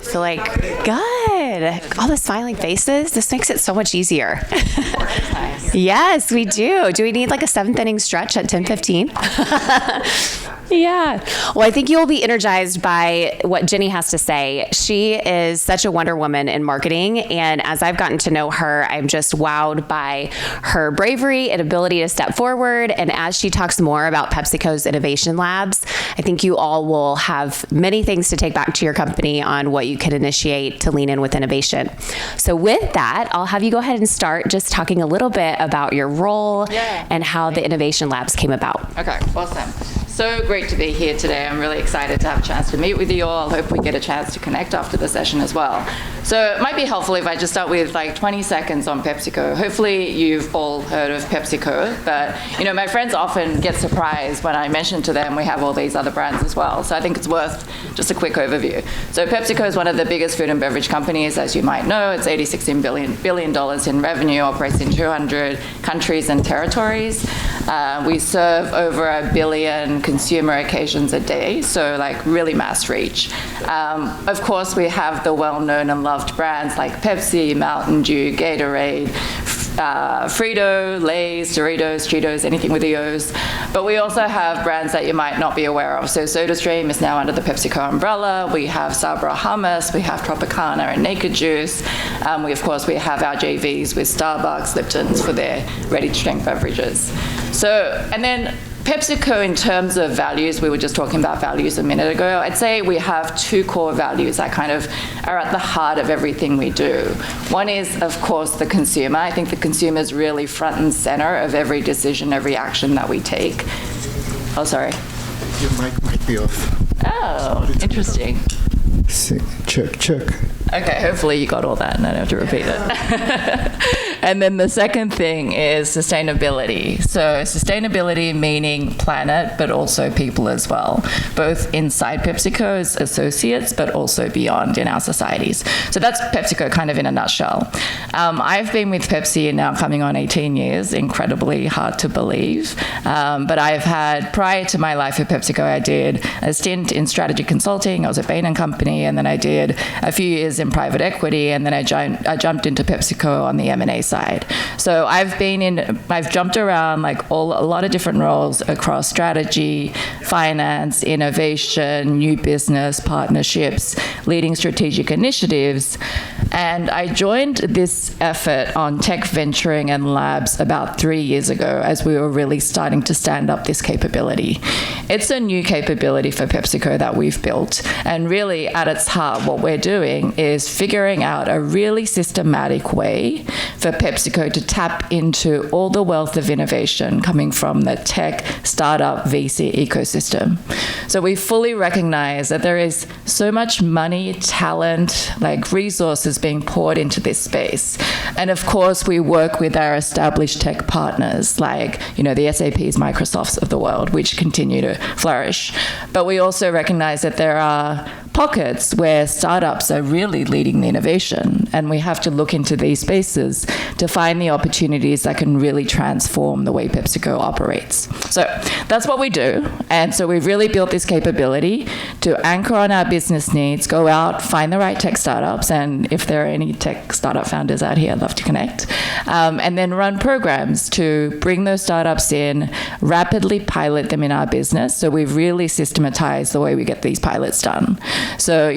feel like good. All the smiling faces. This makes it so much easier. Nice. Yes, we do. Do we need like a 7th inning stretch at 10:15? Yeah. Well, I think you'll be energized by what Jenny has to say. She is such a Wonder Woman in marketing. And as I've gotten to know her, I'm just wowed by her bravery and ability to step forward. And as she talks more about PepsiCo's innovation labs, I think you all will have many things to take back to your company on what you can initiate to lean in with innovation. So with that, I'll have you go ahead and start just talking a little bit about your role and how the innovation labs came about. Okay, awesome. So great to be here today. I'm really excited to have a chance to meet with you all. I hope we get a chance to connect after the session as well. So it might be helpful if I just start with like 20 seconds on PepsiCo. Hopefully you've all heard of PepsiCo, but my friends often get surprised when I mention to them we have all these other brands as well. So I think it's worth just a quick overview. So PepsiCo is one of the biggest food and beverage companies, as you might know. It's $86 billion in revenue, operates in 200 countries and territories. We serve over 1 billion consumer occasions a day, so like really mass reach. Of course, we have the well-known and loved brands like Pepsi, Mountain Dew, Gatorade, Frito, Lay's, Doritos, Cheetos, anything with the O's. But we also have brands that you might not be aware of. So SodaStream is now under the PepsiCo umbrella. We have Sabra Hummus, we have Tropicana and Naked Juice. We have our JVs with Starbucks, Lipton's for their ready-to-drink beverages. And then PepsiCo, in terms of values, we were just talking about values a minute ago. I'd say we have 2 core values that kind of are at the heart of everything we do. One is, of course, the consumer. I think the consumer is really front and center of every decision, every action that we take. Oh, sorry. Your mic might be off. Oh, interesting. Check. Okay, hopefully you got all that and I don't have to repeat it. And then the second thing is sustainability. So sustainability meaning planet, but also people as well, both inside PepsiCo's associates, but also beyond in our societies. So that's PepsiCo kind of in a nutshell. I've been with Pepsi now coming on 18 years, incredibly hard to believe. But I've had, prior to my life at PepsiCo, I did a stint in strategy consulting. I was at Bain & Company, and then I did a few years in private equity, and then I jumped into PepsiCo on the M&A side. So I've jumped around like a lot of different roles across strategy, finance, innovation, new business, partnerships, leading strategic initiatives. And I joined this effort on tech venturing and labs about 3 years ago as we were really starting to stand up this capability. It's a new capability for PepsiCo that we've built. And really at its heart, what we're doing is figuring out a really systematic way for PepsiCo to tap into all the wealth of innovation coming from the tech, startup, VC ecosystem. So we fully recognize that there is so much money, talent, like resources being poured into this space. And of course, we work with our established tech partners like, the SAPs, Microsofts of the world, which continue to flourish. But we also recognize that there are pockets where startups are really leading the innovation, and we have to look into these spaces to find the opportunities that can really transform the way PepsiCo operates. So that's what we do, and so we've really built this capability to anchor on our business needs, go out, find the right tech startups, and if there are any tech startup founders out here, I'd love to connect, and then run programs to bring those startups in, rapidly pilot them in our business, so we've really systematized the way we get these pilots done. So,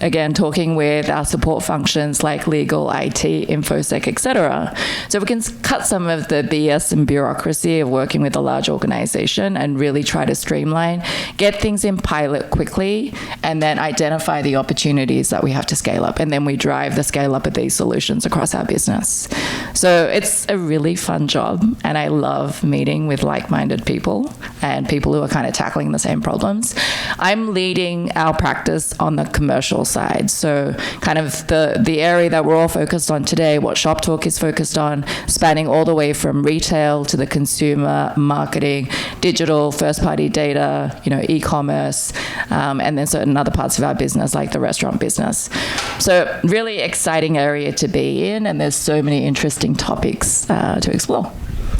again, talking with our support functions like legal, IT, InfoSec, etc. So we can cut some of the BS and bureaucracy of working with a large organization and really try to streamline, get things in pilot quickly, and then identify the opportunities that we have to scale up. And then we drive the scale up of these solutions across our business. So it's a really fun job, and I love meeting with like-minded people and people who are kind of tackling the same problems. I'm leading our practice on the commercial side. So kind of the area that we're all focused on today, what ShopTalk is focused on, spanning all the way from retail to the consumer, marketing, digital, first-party data, e-commerce, and then certain other parts of our business like the restaurant business. So really exciting area to be in, and there's so many interesting topics to explore.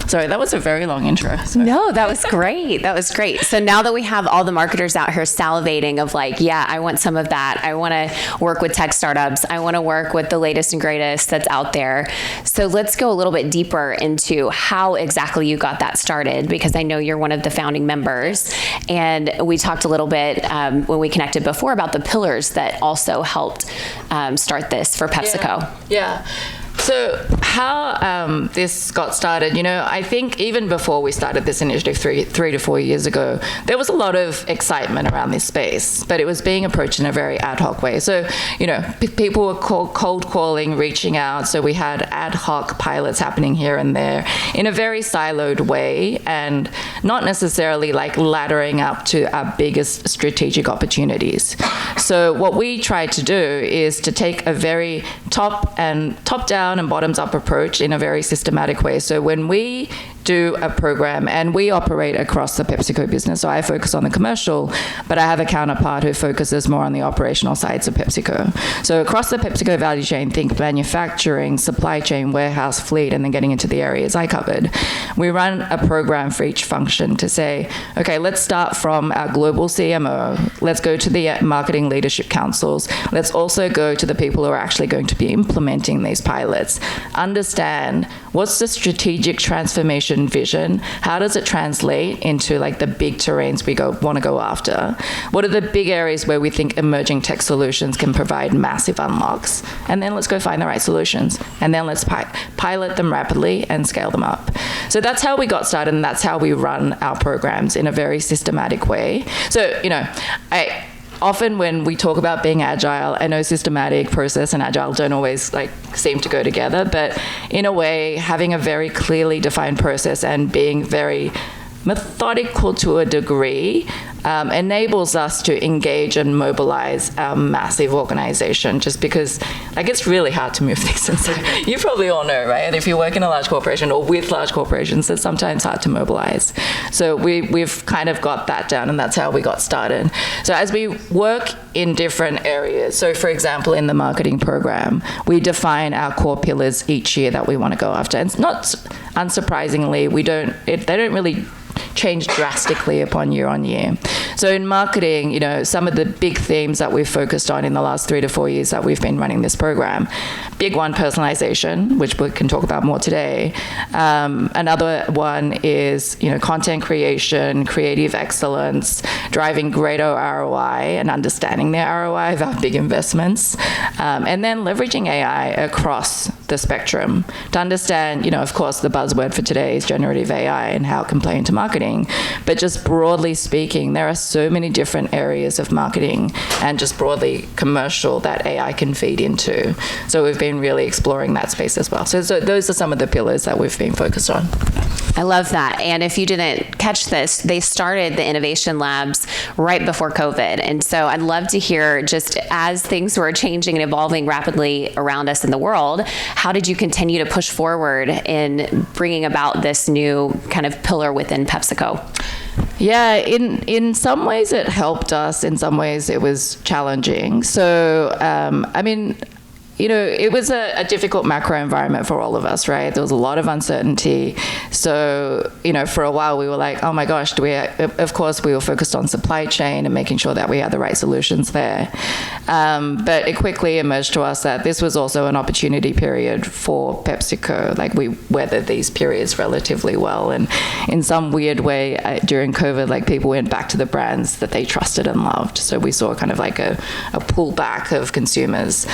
Sorry, that was a very long intro. So. No, that was great. That was great. So now that we have all the marketers out here salivating of like, yeah, I want some of that. I want to work with tech startups. I want to work with the latest and greatest that's out there. So let's go a little bit deeper into how exactly you got that started, because I know you're one of the founding members. And we talked a little bit when we connected before about the pillars that also helped start this for PepsiCo. Yeah. So how this got started, I think even before we started this initiative three to 4 years ago, there was a lot of excitement around this space, but it was being approached in a very ad hoc way. So, people were cold calling, reaching out. So we had ad hoc pilots happening here and there in a very siloed way, and not necessarily like laddering up to our biggest strategic opportunities. So what we tried to do is to take a very top-down and bottoms-up approach in a very systematic way. So when we do a program, and we operate across the PepsiCo business, so I focus on the commercial, but I have a counterpart who focuses more on the operational sides of PepsiCo. So across the PepsiCo value chain, think manufacturing, supply chain, warehouse, fleet, and then getting into the areas I covered. We run a program for each function to say, okay, let's start from our global CMO, let's go to the marketing leadership councils, let's also go to the people who are actually going to be implementing these pilots, understand what's the strategic transformation vision, how does it translate into like the big terrains we want to go after, what are the big areas where we think emerging tech solutions can provide massive unlocks, and then let's go find the right solutions, and then let's pilot them rapidly and scale them up. So that's how we got started, and that's how we run our programs in a very systematic way. So often when we talk about being agile, I know systematic process and agile don't always seem to go together, but in a way, having a very clearly defined process and being very methodical to a degree enables us to engage and mobilize our massive organization, just because it's really hard to move things. And so you probably all know, right? If you work in a large corporation or with large corporations, it's sometimes hard to mobilize. So we've kind of got that down, and that's how we got started. So as we work in different areas, so for example, in the marketing program, we define our core pillars each year that we want to go after. And not unsurprisingly, they don't really change drastically upon year on year. So in marketing, some of the big themes that we've focused on in the last 3 to 4 years that we've been running this program, big one, personalization, which we can talk about more today. Another one is, content creation, creative excellence, driving greater ROI and understanding the ROI of our big investments. And then leveraging AI across the spectrum to understand, of course, the buzzword for today is generative AI and how it can play into marketing. But just broadly speaking, there are so many different areas of marketing and just broadly commercial that AI can feed into. So we've been really exploring that space as well. So those are some of the pillars that we've been focused on. I love that. And if you didn't catch this, they started the innovation labs right before COVID. And so I'd love to hear, just as things were changing and evolving rapidly around us in the world, how did you continue to push forward in bringing about this new kind of pillar within PepsiCo? Yeah, in some ways it helped us. In some ways it was challenging. So, it was a difficult macro environment for all of us, right? There was a lot of uncertainty. So, for a while we were like, oh my gosh, of course we were focused on supply chain and making sure that we had the right solutions there. But it quickly emerged to us that this was also an opportunity period for PepsiCo. We weathered these periods relatively well. And in some weird way, during COVID, people went back to the brands that they trusted and loved. So we saw kind of a pullback of consumers.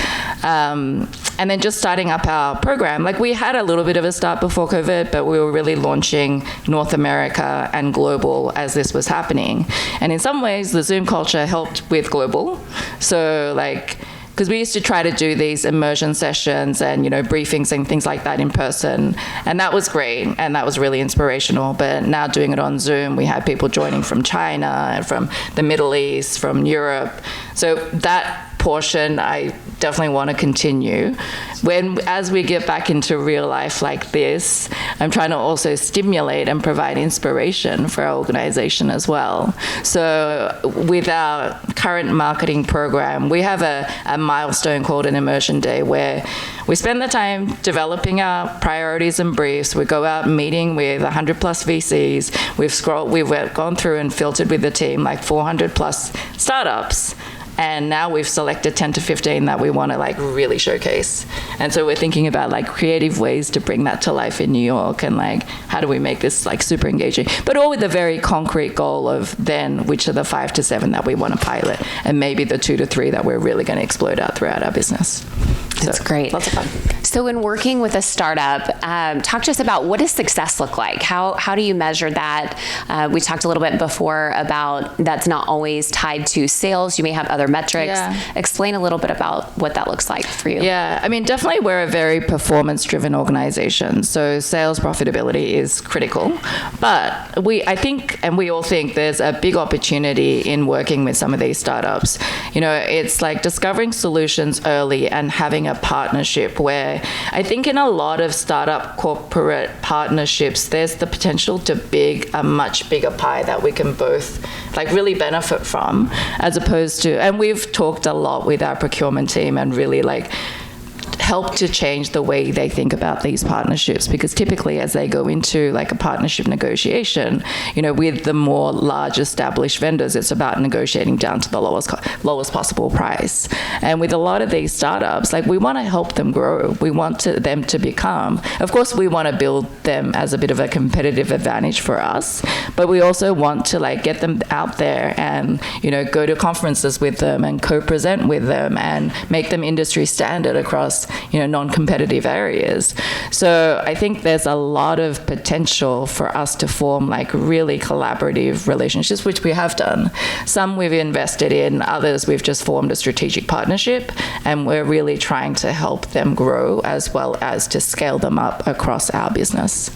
And then just starting up our program, we had a little bit of a start before COVID, but we were really launching North America and global as this was happening. And in some ways, the Zoom culture helped with global. So because we used to try to do these immersion sessions and, briefings and things like that in person. And that was great. And that was really inspirational. But now doing it on Zoom, we had people joining from China and from the Middle East, from Europe. So that portion I definitely want to continue. As we get back into real life like this, I'm trying to also stimulate and provide inspiration for our organization as well. So with our current marketing program, we have a milestone called an Immersion Day, where we spend the time developing our priorities and briefs. We go out meeting with 100 plus VCs. We've gone through and filtered with the team like 400 plus startups. And now we've selected 10 to 15 that we want to like really showcase. And so we're thinking about like creative ways to bring that to life in New York, and like how do we make this like super engaging, but all with a very concrete goal of then which are the 5 to 7 that we want to pilot, and maybe the 2 to 3 that we're really going to explode out throughout our business. That's great. Lots of fun. So in working with a startup, talk to us about what does success look like? How do you measure that? We talked a little bit before about that's not always tied to sales. You may have other metrics. Yeah. Explain a little bit about what that looks like for you. Yeah, I mean, definitely we're a very performance-driven organization, so sales profitability is critical. But I think, and we all think, there's a big opportunity in working with some of these startups. You know, it's like discovering solutions early and having a partnership where I think in a lot of startup corporate partnerships, there's the potential to a much bigger pie that we can both like really benefit from, as opposed to, and we've talked a lot with our procurement team and really like help to change the way they think about these partnerships, because typically as they go into like a partnership negotiation, you know, with the more large established vendors, it's about negotiating down to the lowest possible price. And with a lot of these startups, like we want to help them grow. We want them to become, of course, we want to build them as a bit of a competitive advantage for us, but we also want to like get them out there and, you know, go to conferences with them and co-present with them and make them industry standard across, you know, non-competitive areas. So I think there's a lot of potential for us to form like really collaborative relationships, which we have done. Some we've invested in, others we've just formed a strategic partnership, and we're really trying to help them grow as well as to scale them up across our business.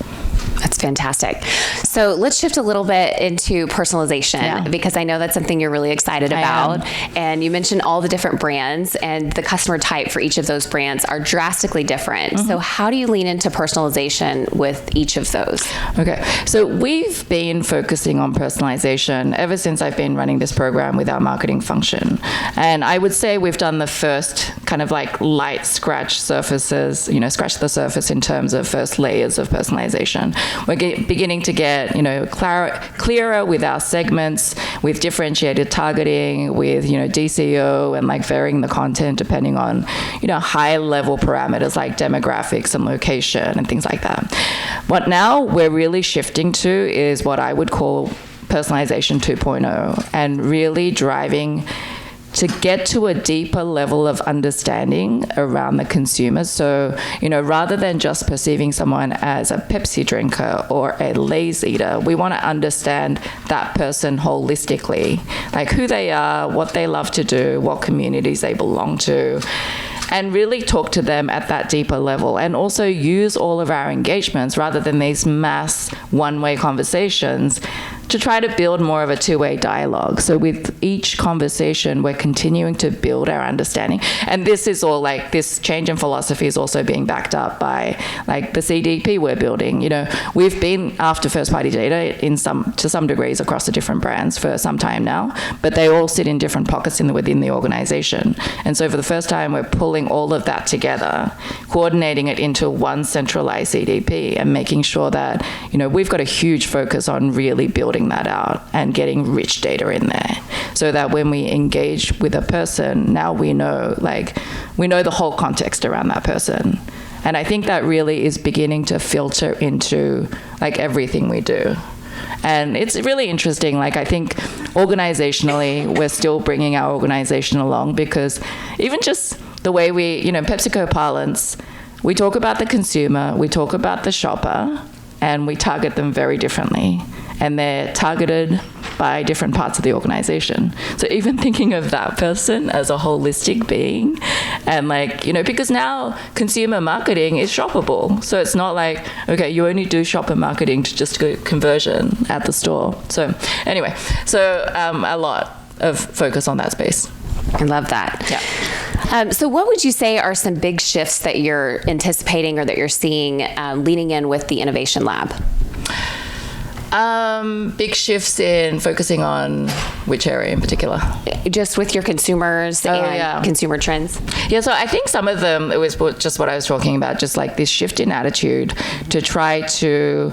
That's fantastic. So let's shift a little bit into personalization, because I know that's something you're really excited about. And you mentioned all the different brands, and the customer type for each of those brands are drastically different. Mm-hmm. So how do you lean into personalization with each of those? Okay. So we've been focusing on personalization ever since I've been running this program with our marketing function. And I would say we've done the first kind of like light scratch surfaces, you know, scratch the surface in terms of first layers of personalization. We're beginning to get, you know, clearer with our segments, with differentiated targeting, with, you know, DCO, and like varying the content depending on, you know, high level parameters like demographics and location and things like that. What now we're really shifting to is what I would call personalization 2.0, and really driving to get to a deeper level of understanding around the consumer. So, you know, rather than just perceiving someone as a Pepsi drinker or a Lay's eater, we want to understand that person holistically, like who they are, what they love to do, what communities they belong to, and really talk to them at that deeper level, and also use all of our engagements rather than these mass one-way conversations to try to build more of a two-way dialogue. So with each conversation, we're continuing to build our understanding. And this is all like, this change in philosophy is also being backed up by like the CDP we're building. You know, we've been after first-party data to some degrees across the different brands for some time now, but they all sit in different pockets within the organization. And so for the first time, we're pulling all of that together, coordinating it into one centralized CDP, and making sure that, you know, we've got a huge focus on really building that out and getting rich data in there, so that when we engage with a person, now we know the whole context around that person. And I think that really is beginning to filter into like everything we do. And it's really interesting. Like, I think organizationally, we're still bringing our organization along, because even just the way we, you know, PepsiCo parlance, we talk about the consumer, we talk about the shopper, and we target them very differently. And they're targeted by different parts of the organization. So even thinking of that person as a holistic being, and like, you know, because now consumer marketing is shoppable. So it's not like, okay, you only do shopper marketing to just go conversion at the store. So anyway, a lot of focus on that space. I love that. Yeah. So what would you say are some big shifts that you're anticipating or that you're seeing leaning in with the Innovation Lab? Big shifts in focusing on which area in particular? Just with your consumers and consumer trends. Yeah, so I think some of them, it was just what I was talking about, just like this shift in attitude to try to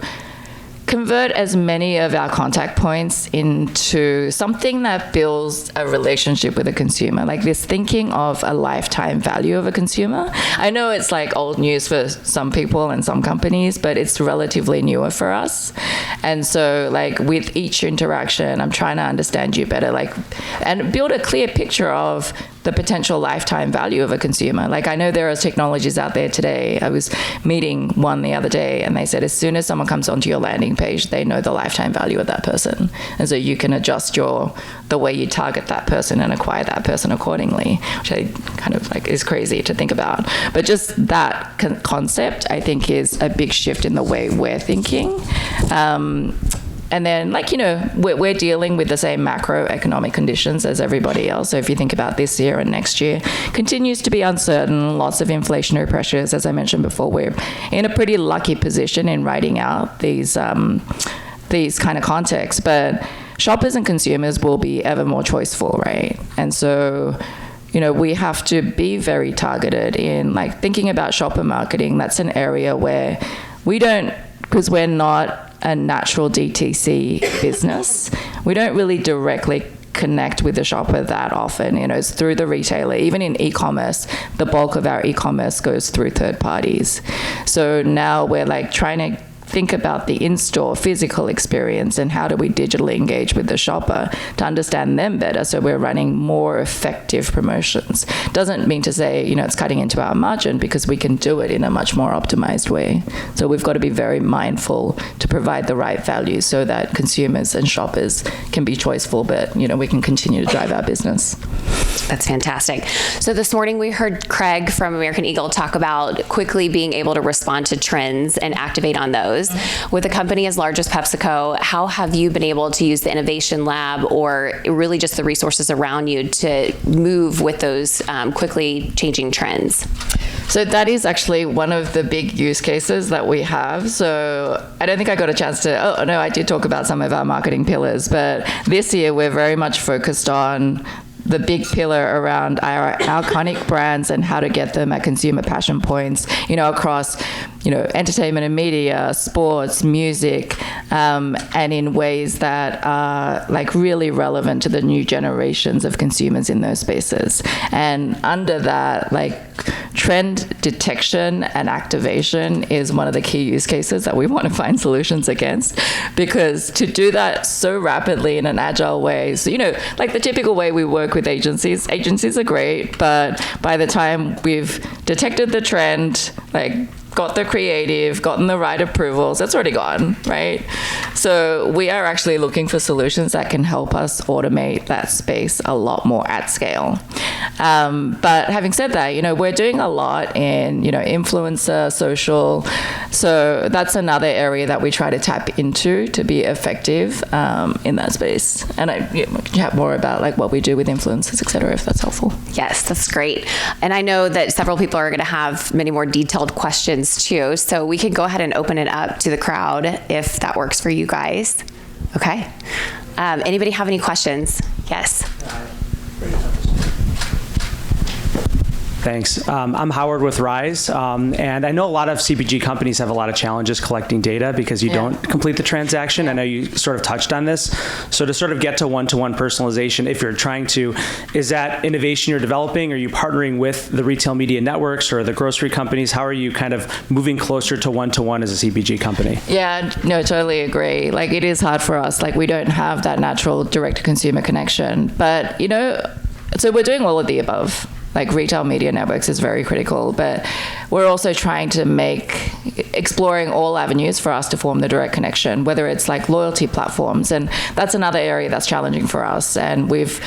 convert as many of our contact points into something that builds a relationship with a consumer, like this thinking of a lifetime value of a consumer. I know it's like old news for some people and some companies, but it's relatively newer for us. And so like with each interaction, I'm trying to understand you better, like, and build a clear picture of the potential lifetime value of a consumer. Like I know there are technologies out there today. I was meeting one the other day and they said as soon as someone comes onto your landing page, they know the lifetime value of that person. And so you can adjust the way you target that person and acquire that person accordingly, which I kind of like is crazy to think about. But just that concept, I think, is a big shift in the way we're thinking. And then, like, you know, we're dealing with the same macroeconomic conditions as everybody else. So if you think about this year and next year, continues to be uncertain, lots of inflationary pressures. As I mentioned before, we're in a pretty lucky position in writing out these kind of contexts. But shoppers and consumers will be ever more choiceful, right? And so, you know, we have to be very targeted in, like, thinking about shopper marketing. That's an area where we don't, because we're not a natural DTC business, we don't really directly connect with the shopper that often. You know, it's through the retailer. Even in e-commerce, the bulk of our e-commerce goes through third parties. So now we're like trying to think about the in-store physical experience and how do we digitally engage with the shopper to understand them better, so we're running more effective promotions. Doesn't mean to say, you know, it's cutting into our margin, because we can do it in a much more optimized way. So we've got to be very mindful to provide the right value so that consumers and shoppers can be choiceful, but, you know, we can continue to drive our business. That's fantastic. So this morning we heard Craig from American Eagle talk about quickly being able to respond to trends and activate on those. With a company as large as PepsiCo, how have you been able to use the Innovation Lab or really just the resources around you to move with those quickly changing trends? So that is actually one of the big use cases that we have. So I don't think I got a chance to, I did talk about some of our marketing pillars, but this year we're very much focused on the big pillar around our iconic brands and how to get them at consumer passion points, you know, across, you know, entertainment and media, sports, music, and in ways that are like really relevant to the new generations of consumers in those spaces. And under that, like, trend detection and activation is one of the key use cases that we want to find solutions against, because to do that so rapidly in an agile way, so, you know, like the typical way we work with agencies are great, but by the time we've detected the trend, like got the creative, gotten the right approvals, it's already gone, right? So we are actually looking for solutions that can help us automate that space a lot more at scale. But having said that, you know, we're doing a lot in, you know, influencer, social. So that's another area that we try to tap into to be effective in that space. And we can chat more about like what we do with influencers, et cetera, if that's helpful. Yes, that's great. And I know that several people are going to have many more detailed questions too. So we can go ahead and open it up to the crowd if that works for you guys. Okay. Anybody have any questions? Yes. Thanks. I'm Howard with Rise, and I know a lot of CPG companies have a lot of challenges collecting data because you don't complete the transaction. I know you sort of touched on this. So to sort of get to one-to-one personalization, if you're trying to, is that innovation you're developing? Are you partnering with the retail media networks or the grocery companies? How are you kind of moving closer to one-to-one as a CPG company? Yeah, no, totally agree. Like, it is hard for us. Like, we don't have that natural direct-to-consumer connection. But, you know, so we're doing all of the above. Like, retail media networks is very critical, but we're also trying to exploring all avenues for us to form the direct connection, whether it's like loyalty platforms, and that's another area that's challenging for us. And we've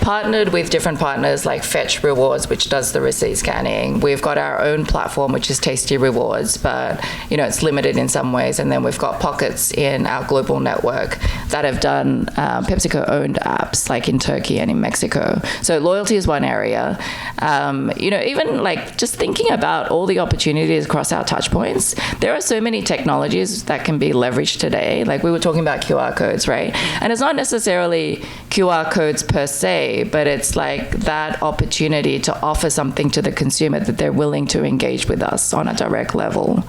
partnered with different partners like Fetch Rewards, which does the receipt scanning. We've got our own platform, which is Tasty Rewards, but it's limited in some ways. And then we've got pockets in our global network that have done PepsiCo-owned apps, like in Turkey and in Mexico. So loyalty is one area. Even like just thinking about all the opportunities across our touch points, there are so many technologies that can be leveraged today. Like we were talking about QR codes, right? And it's not necessarily QR codes per se, but it's like that opportunity to offer something to the consumer that they're willing to engage with us on a direct level.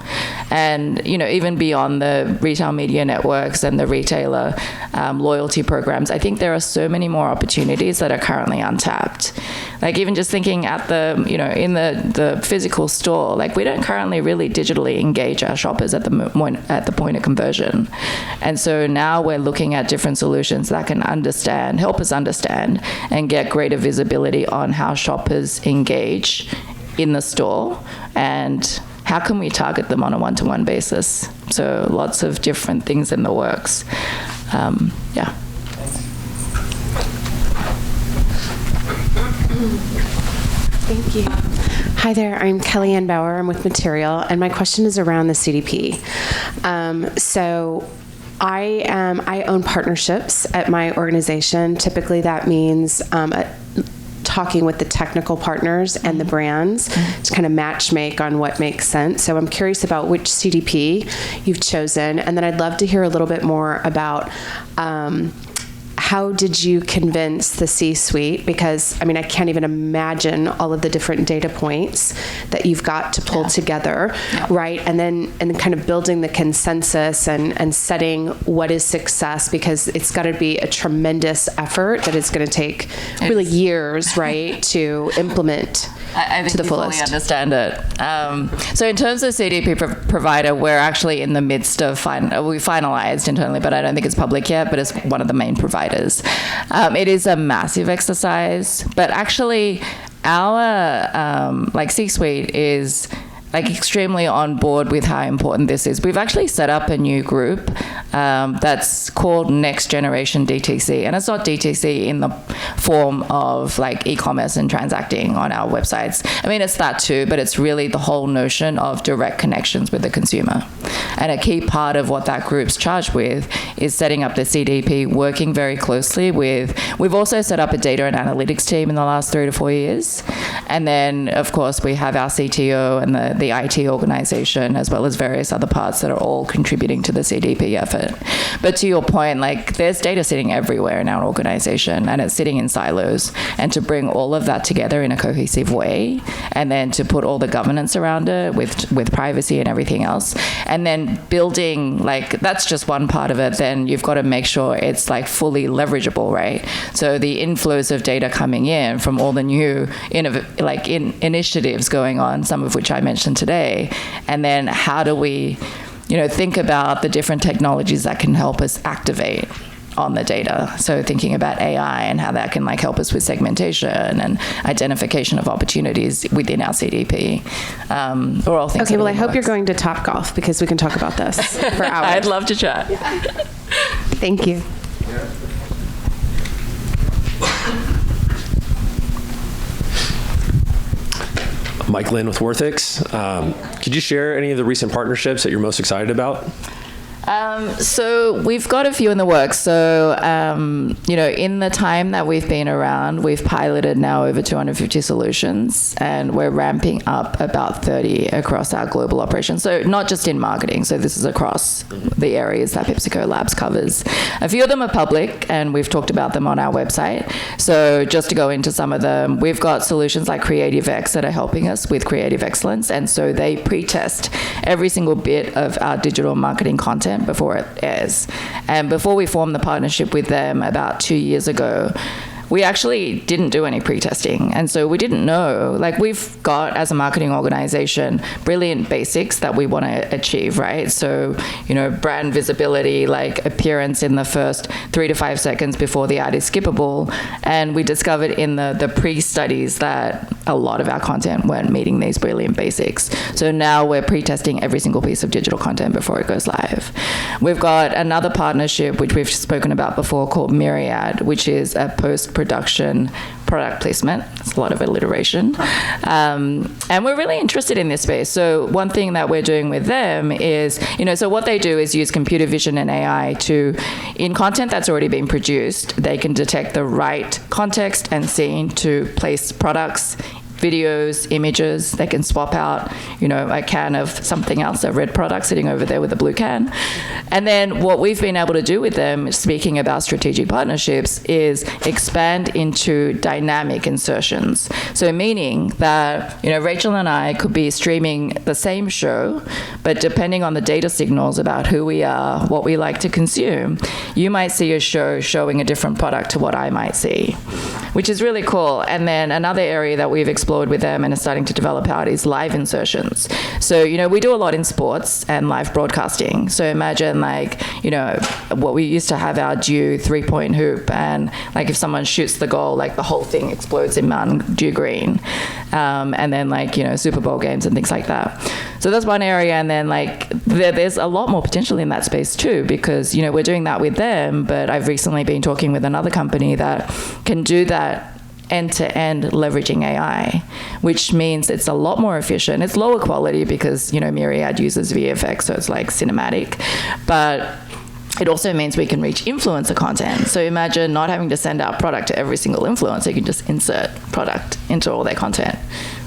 And, even beyond the retail media networks and the retailer loyalty programs, I think there are so many more opportunities that are currently untapped. Like even just thinking at in the physical store, like we don't currently really digitally engage our shoppers at the point of conversion. And so now we're looking at different solutions that can help us understand and get greater visibility on how shoppers engage in the store and how can we target them on a one-to-one basis. So lots of different things in the works. Yeah. Thank you. Hi there, I'm Kellyanne Bauer. I'm with Material, and my question is around the CDP. So I own partnerships at my organization. Typically that means talking with the technical partners and the brands to kind of match make on what makes sense. So I'm curious about which CDP you've chosen, and then I'd love to hear a little bit more about how did you convince the C-suite? Because, I can't even imagine all of the different data points that you've got to pull together, right? And then kind of building the consensus and setting what is success, because it's got to be a tremendous effort that it's going to take really years, right, to implement I think to the you fullest. fully understand it. So in terms of CDP provider, we're actually in the midst of we finalized internally, but I don't think it's public yet, but it's one of the main providers. It is a massive exercise, but actually our C-suite is extremely on board with how important this is. We've actually set up a new group that's called Next Generation DTC, and it's not DTC in the form of e-commerce and transacting on our websites. It's that too, but it's really the whole notion of direct connections with the consumer. And a key part of what that group's charged with is setting up the CDP, working very closely with, we've also set up a data and analytics team in the last 3 to 4 years. And then, of course, we have our CTO and the IT organization, as well as various other parts that are all contributing to the CDP effort. But to your point, there's data sitting everywhere in our organization, and it's sitting in silos. And to bring all of that together in a cohesive way, and then to put all the governance around it with privacy and everything else, and then building, that's just one part of it. Then you've got to make sure it's fully leverageable, right? So the inflows of data coming in from all the new initiatives going on, some of which I mentioned today, and then how do we think about the different technologies that can help us activate on the data. So thinking about AI and how that can help us with segmentation and identification of opportunities within our CDP. Or all things. Okay, well, I hope you're going to Topgolf, because we can talk about this for hours. I'd love to chat. Thank you. Mike Lynn with Worthix. Could you share any of the recent partnerships that you're most excited about? So we've got a few in the works. So, in the time that we've been around, we've piloted now over 250 solutions, and we're ramping up about 30 across our global operations. So not just in marketing. So this is across the areas that PepsiCo Labs covers. A few of them are public, and we've talked about them on our website. So just to go into some of them, we've got solutions like CreativeX that are helping us with creative excellence. And so they pre-test every single bit of our digital marketing content before it airs. And before we formed the partnership with them about 2 years ago, we actually didn't do any pre-testing. And so we didn't know, we've got, as a marketing organization, brilliant basics that we want to achieve, right? So, brand visibility, appearance in the first 3 to 5 seconds before the ad is skippable. And we discovered in the pre-studies that a lot of our content weren't meeting these brilliant basics. So now we're pre-testing every single piece of digital content before it goes live. We've got another partnership, which we've spoken about before, called Myriad, which is a post-production product placement. It's a lot of alliteration. And we're really interested in this space. So one thing that we're doing with them is, so what they do is use computer vision and AI to, in content that's already been produced, they can detect the right context and scene to place products, videos, images. They can swap out, a can of something else, a red product sitting over there with a blue can. And then what we've been able to do with them, speaking about strategic partnerships, is expand into dynamic insertions. So meaning that, Rachel and I could be streaming the same show, but depending on the data signals about who we are, what we like to consume, you might see a show showing a different product to what I might see, which is really cool. And then another area that we've explored with them and are starting to develop out is live insertions. So, we do a lot in sports and live broadcasting. So imagine what we used to have our due 3-point hoop, and if someone shoots the goal, the whole thing explodes in Mountain Dew green. And then Super Bowl games and things like that. So that's one area. And then there's a lot more potential in that space too, because, we're doing that with them, but I've recently been talking with another company that can do that end-to-end leveraging AI, which means it's a lot more efficient. It's lower quality because, Myriad uses VFX, so it's cinematic. But it also means we can reach influencer content. So imagine not having to send out product to every single influencer. You can just insert product into all their content,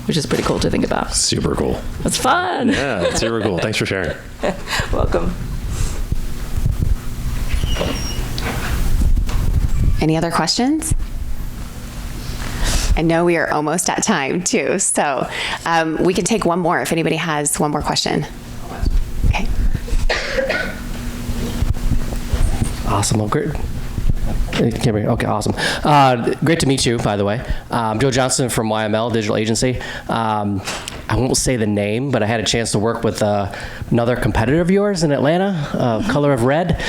which is pretty cool to think about. Super cool. It's fun. Yeah, it's super cool. Thanks for sharing. Welcome. Any other questions? I know we are almost at time too, so we can take one more if anybody has one more question. Okay. Awesome. Well, great. Okay, awesome. Great to meet you, by the way. I'm Joe Johnson from YML Digital Agency. I won't say the name, but I had a chance to work with another competitor of yours in Atlanta, Color of Red,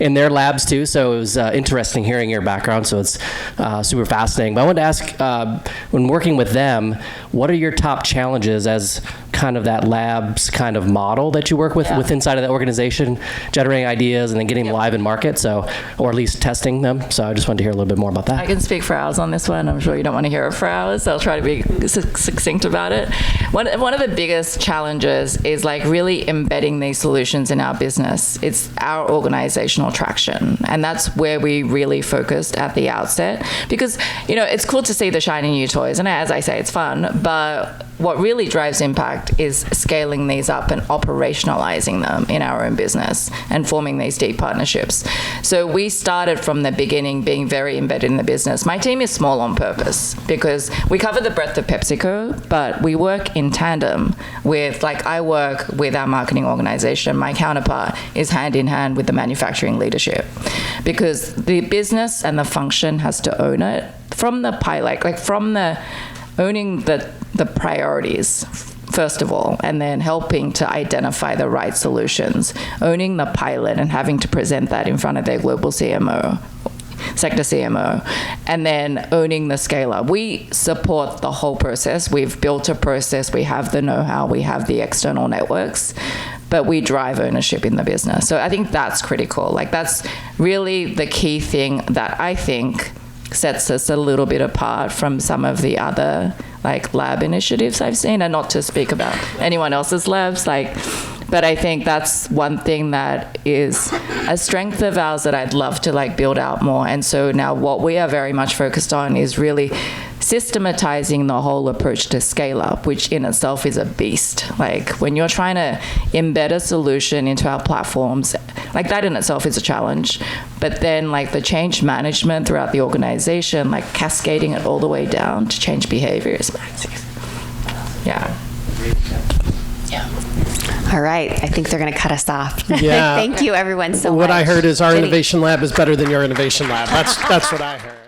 in their labs too. So it was interesting hearing your background. So it's super fascinating. But I wanted to ask, when working with them, what are your top challenges as kind of that labs kind of model that you work with inside of the organization, generating ideas and then getting them live in market, or at least testing them. So I just wanted to hear a little bit more about that. I can speak for hours on this one. I'm sure you don't want to hear it for hours, so I'll try to be succinct about it. One of the biggest challenges is really embedding these solutions in our business. It's our organizational traction, and that's where we really focused at the outset, because it's cool to see the shiny new toys, and as I say, it's fun, but what really drives impact is scaling these up and operationalizing them in our own business and forming these deep partnerships. So we started from the beginning being very embedded in the business. My team is small on purpose because we cover the breadth of PepsiCo, but we work in tandem with, I work with our marketing organization. My counterpart is hand in hand with the manufacturing leadership, because the business and the function has to own it from the pilot, from the owning the priorities, first of all, and then helping to identify the right solutions, owning the pilot and having to present that in front of their global CMO, sector CMO, and then owning the scale-up. We support the whole process. We've built a process. We have the know-how. We have the external networks, but we drive ownership in the business. So I think that's critical. That's really the key thing that I think sets us a little bit apart from some of the other lab initiatives I've seen, and not to speak about anyone else's labs, but I think that's one thing that is a strength of ours that I'd love to build out more. And so now what we are very much focused on is really systematizing the whole approach to scale up, which in itself is a beast. When you're trying to embed a solution into our platforms, that in itself is a challenge. But then the change management throughout the organization, cascading it all the way down to change behavior is massive. Yeah. All right. I think they're going to cut us off. Yeah. Thank you, everyone, so much. What I heard is our Jenny. innovation lab is better than your innovation lab. That's what I heard.